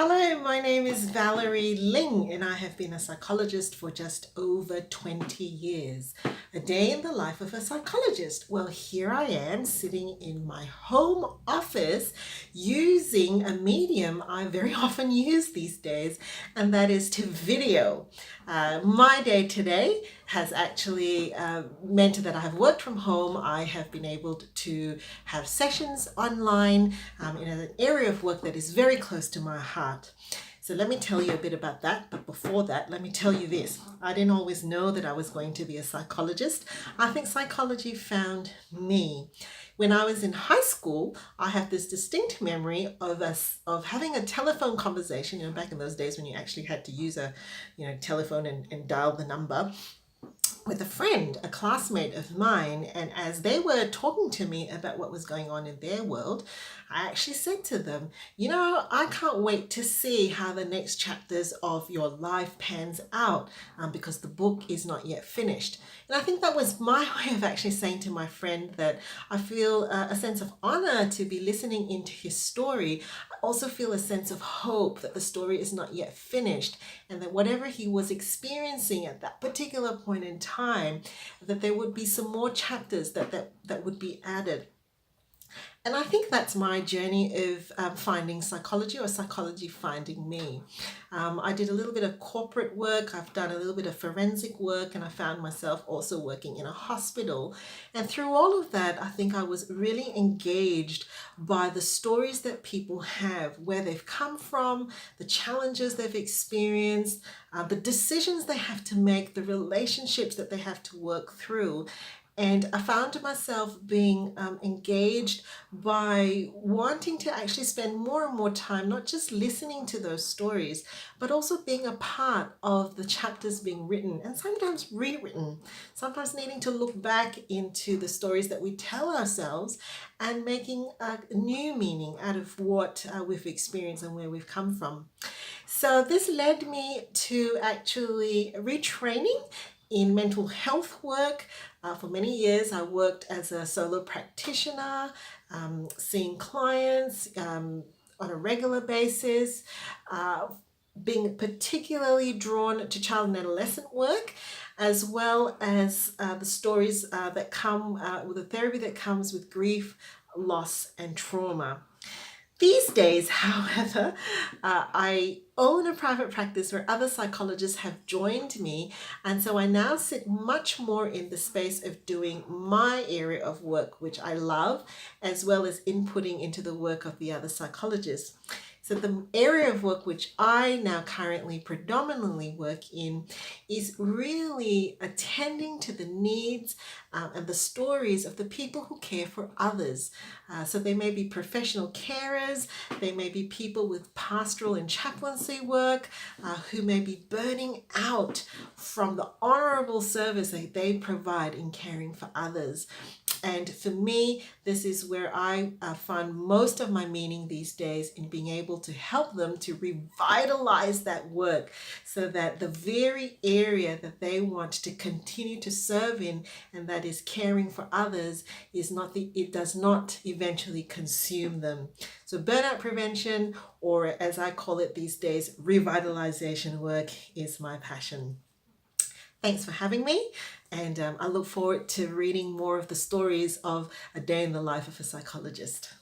Hello, my name is Valerie Ling, and I have been a psychologist for just over 20 years. A day in the life of a psychologist. Well, here I am sitting in my home office using a medium I very often use these days, and that is to video. My day today has actually meant that I have worked from home. I have been able to have sessions online in an area of work that is very close to my heart. So let me tell you a bit about that. But before that, let me tell you this. I didn't always know that I was going to be a psychologist. I think psychology found me. When I was in high school, I have this distinct memory of having a telephone conversation, back in those days when you actually had to use a telephone and dial the number, with a friend, a classmate of mine, and as they were talking to me about what was going on in their world, I actually said to them, I can't wait to see how the next chapters of your life pans out because the book is not yet finished. And I think that was my way of actually saying to my friend that I feel a sense of honor to be listening into his story. I also feel a sense of hope that the story is not yet finished and that whatever he was experiencing at that particular point in time, that there would be some more chapters that would be added. And I think that's my journey of finding psychology, or psychology finding me. I did a little bit of corporate work, I've done a little bit of forensic work, and I found myself also working in a hospital. And through all of that, I think I was really engaged by the stories that people have, where they've come from, the challenges they've experienced, the decisions they have to make, the relationships that they have to work through. And I found myself being engaged by wanting to actually spend more and more time, not just listening to those stories, but also being a part of the chapters being written and sometimes rewritten, sometimes needing to look back into the stories that we tell ourselves and making a new meaning out of what we've experienced and where we've come from. So this led me to actually retraining in mental health work. For many years, I worked as a solo practitioner, seeing clients on a regular basis, being particularly drawn to child and adolescent work, as well as the stories that come with the therapy that comes with grief, loss, and trauma. These days, however, I own a private practice where other psychologists have joined me, and so I now sit much more in the space of doing my area of work, which I love, as well as inputting into the work of the other psychologists. So the area of work which I now currently predominantly work in is really attending to the needs and the stories of the people who care for others. So they may be professional carers, they may be people with pastoral and chaplaincy work who may be burning out from the honorable service that they provide in caring for others. And for me, this is where I find most of my meaning these days, in being able to help them to revitalize that work so that the very area that they want to continue to serve in, and that is caring for others, it does not eventually consume them. So burnout prevention, or as I call it these days, revitalization work, is my passion. Thanks for having me, and I look forward to reading more of the stories of a day in the life of a psychologist.